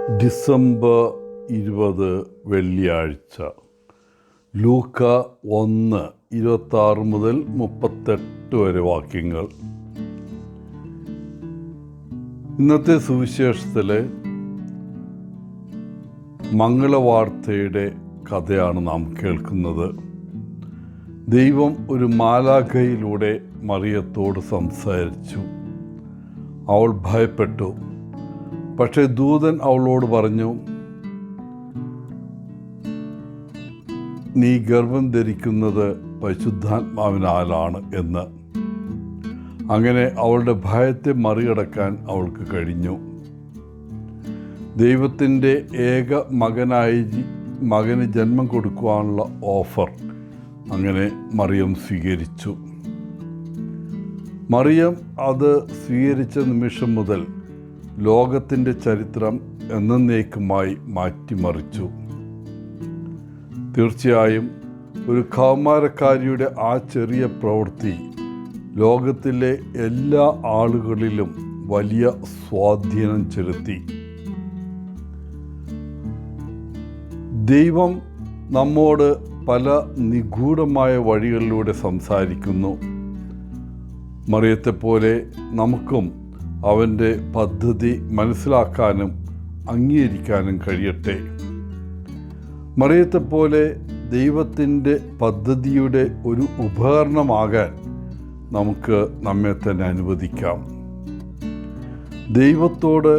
December 20 വെള്ളിയാഴ്ച. ലൂക്ക 1:26 മുതൽ 38 വരെ വാക്യങ്ങൾ. ഇന്നത്തെ സുവിശേഷത്തിലെ മംഗളവാർത്തയുടെ കഥയാണ് നാം കേൾക്കുന്നത്. ദൈവം ഒരു മാലാഖയിലൂടെ മറിയത്തോട് സംസാരിച്ചു. അവൾ ഭയപ്പെട്ടു. പക്ഷേ ദൂതൻ അവളോട് പറഞ്ഞു, നീ ഗർഭം ധരിക്കുന്നത് പരിശുദ്ധാത്മാവിനാലാണ് എന്ന്. അങ്ങനെ അവളുടെ ഭയത്തെ മറികടക്കാൻ അവൾക്ക് കഴിഞ്ഞു. ദൈവത്തിൻ്റെ ഏക മകന് ജന്മം കൊടുക്കുവാനുള്ള ഓഫർ അങ്ങനെ മറിയം സ്വീകരിച്ചു. മറിയം അത് സ്വീകരിച്ച നിമിഷം മുതൽ ലോകത്തിൻ്റെ ചരിത്രം എന്നേക്കുമായി മാറ്റിമറിച്ചു. തീർച്ചയായും ഒരു കൗമാരക്കാരിയുടെ ആ ചെറിയ പ്രവൃത്തി ലോകത്തിലെ എല്ലാ ആളുകളിലും വലിയ സ്വാധീനം ചെലുത്തി. ദൈവം നമ്മോട് പല നിഗൂഢമായ വഴികളിലൂടെ സംസാരിക്കുന്നു. മറിയത്തെപ്പോലെ നമുക്കും അവൻ്റെ പദ്ധതി മനസ്സിലാക്കാനും അംഗീകരിക്കാനും കഴിയട്ടെ. മറിയത്തെപ്പോലെ ദൈവത്തിൻ്റെ പദ്ധതിയുടെ ഒരു ഉപകരണമാകാൻ നമുക്ക് നമ്മെ തന്നെ അനുവദിക്കാം. ദൈവത്തോട്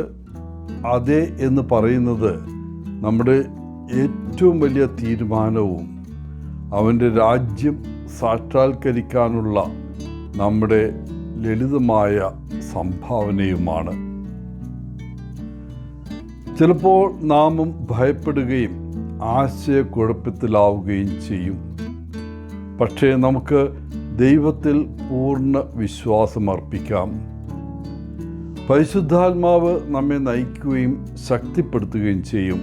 അതെ എന്ന് പറയുന്നത് നമ്മുടെ ഏറ്റവും വലിയ തീരുമാനവും അവൻ്റെ രാജ്യം സാക്ഷാത്കരിക്കാനുള്ള നമ്മുടെ ലളിതമായ സംഭാവനയുമാണ്. ചിലപ്പോൾ നാമും ഭയപ്പെടുകയും ആശയക്കുഴപ്പത്തിലാവുകയും ചെയ്യും. പക്ഷേ നമുക്ക് ദൈവത്തിൽ പൂർണ്ണ വിശ്വാസമർപ്പിക്കാം. പരിശുദ്ധാത്മാവ് നമ്മെ നയിക്കുകയും ശക്തിപ്പെടുത്തുകയും ചെയ്യും.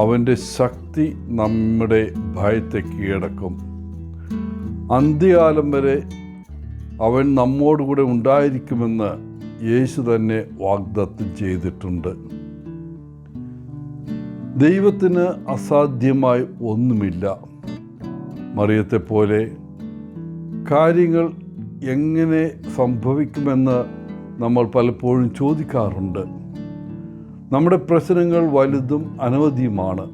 അവൻ്റെ ശക്തി നമ്മുടെ ഭയത്തെ കീഴടക്കും. അന്ത്യകാലം വരെ അവൻ നമ്മോടുകൂടെ ഉണ്ടായിരിക്കുമെന്ന് യേശു തന്നെ വാഗ്ദത്തം ചെയ്തിട്ടുണ്ട്. ദൈവത്തിന് അസാധ്യമായി ഒന്നുമില്ല. മറിയത്തെപ്പോലെ കാര്യങ്ങൾ എങ്ങനെ സംഭവിക്കുമെന്ന് നമ്മൾ പലപ്പോഴും ചോദിക്കാറുണ്ട്. നമ്മുടെ പ്രശ്നങ്ങൾ വലുതും അനവധിയുമാണ്.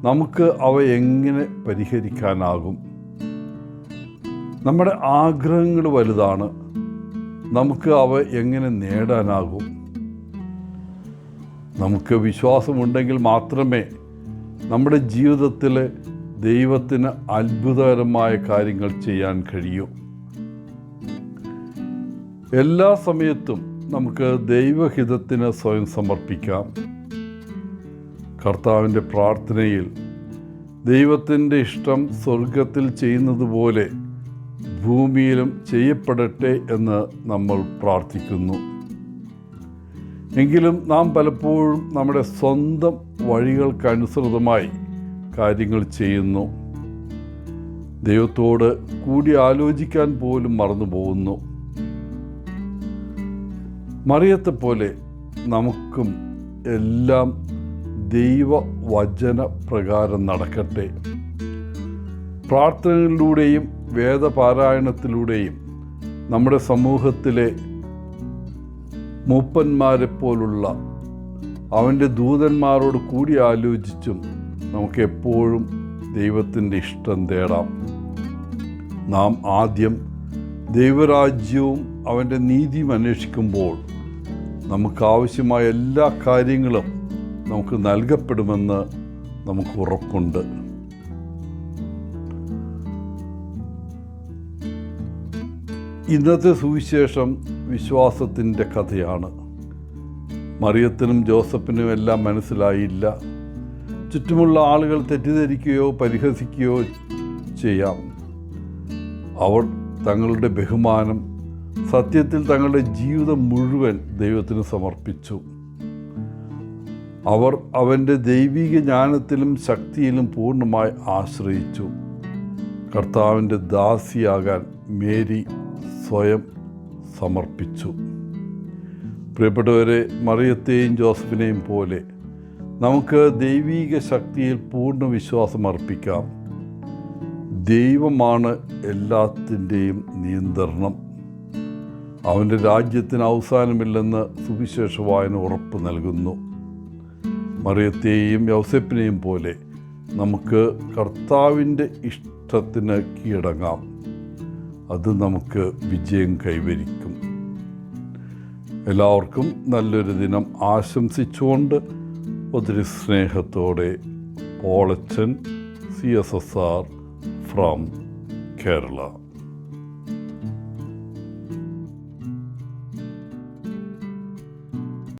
നമുക്ക് അവ എങ്ങനെ പരിഹരിക്കാനാകും? നമ്മുടെ ആഗ്രഹങ്ങൾ വലുതാണ്. നമുക്ക് അവ എങ്ങനെ നേടാനാകും? നമുക്ക് വിശ്വാസമുണ്ടെങ്കിൽ മാത്രമേ നമ്മുടെ ജീവിതത്തിൽ ദൈവത്തിന് അത്ഭുതകരമായ കാര്യങ്ങൾ ചെയ്യാൻ കഴിയൂ. എല്ലാ സമയത്തും നമുക്ക് ദൈവഹിതത്തിന് സ്വയം സമർപ്പിക്കാം. കർത്താവിൻ്റെ പ്രാർത്ഥനയിൽ ദൈവത്തിൻ്റെ ഇഷ്ടം സ്വർഗത്തിൽ ചെയ്യുന്നത് പോലെ ഭൂമിയിലും ചെയ്യപ്പെടട്ടെ എന്ന് നമ്മൾ പ്രാർത്ഥിക്കുന്നു. എങ്കിലും നാം പലപ്പോഴും നമ്മുടെ സ്വന്തം വഴികൾക്കനുസൃതമായി കാര്യങ്ങൾ ചെയ്യുന്നു. ദൈവത്തോട് കൂടി ആലോചിക്കാൻ പോലും മറന്നു പോകുന്നു. മറിയത്തെപ്പോലെ നമുക്കും എല്ലാം ദൈവവചന പ്രകാരം നടക്കട്ടെ. പ്രാർത്ഥനകളിലൂടെയും വേദപാരായണത്തിലൂടെയും നമ്മുടെ സമൂഹത്തിലെ മൂപ്പന്മാരെ പോലുള്ള അവൻ്റെ ദൂതന്മാരോട് കൂടി ആലോചിച്ചും നമുക്ക് എപ്പോഴും ദൈവത്തിൻ്റെ ഇഷ്ടം തേടാം. നാം ആദ്യം ദൈവരാജ്യവും അവൻ്റെ നീതിയും അന്വേഷിക്കുമ്പോൾ നമുക്കാവശ്യമായ എല്ലാ കാര്യങ്ങളും നമുക്ക് നൽകപ്പെടുമെന്ന് നമുക്ക് ഉറപ്പുണ്ട്. ഇന്നത്തെ സുവിശേഷം വിശ്വാസത്തിൻ്റെ കഥയാണ്. മറിയത്തിനും ജോസഫിനും എല്ലാം മനസ്സിലായില്ല. ചുറ്റുമുള്ള ആളുകൾ തെറ്റിദ്ധരിക്കുകയോ പരിഹസിക്കുകയോ ചെയ്യാം. അവർ തങ്ങളുടെ ബഹുമാനം, സത്യത്തിൽ തങ്ങളുടെ ജീവിതം മുഴുവൻ ദൈവത്തിന് സമർപ്പിച്ചു. അവർ അവൻ്റെ ദൈവിക ജ്ഞാനത്തിലും ശക്തിയിലും പൂർണ്ണമായി ആശ്രയിച്ചു. കർത്താവിൻ്റെ ദാസിയാകാൻ മേരി സ്വയം സമർപ്പിച്ചു. പ്രിയപ്പെട്ടവരെ, മറിയത്തെയും ജോസഫിനെയും പോലെ നമുക്ക് ദൈവീക ശക്തിയിൽ പൂർണ്ണ വിശ്വാസം അർപ്പിക്കാം. ദൈവമാണ് എല്ലാത്തിൻ്റെയും നിയന്ത്രണം. അവൻ്റെ രാജ്യത്തിന് അവസാനമില്ലെന്ന് സുവിശേഷ വായന ഉറപ്പ് നൽകുന്നു. മറിയത്തെയും യൗസേപ്പിനെയും പോലെ നമുക്ക് കർത്താവിൻ്റെ ഇഷ്ടത്തിന് കീഴടങ്ങാം. അത് നമുക്ക് വിജയം കൈവരിക്കും. എല്ലാവർക്കും നല്ലൊരു ദിനം ആശംസിച്ചുകൊണ്ട് ഒത്തിരി സ്നേഹത്തോടെ പോളച്ചൻ, CSSR from Kerala.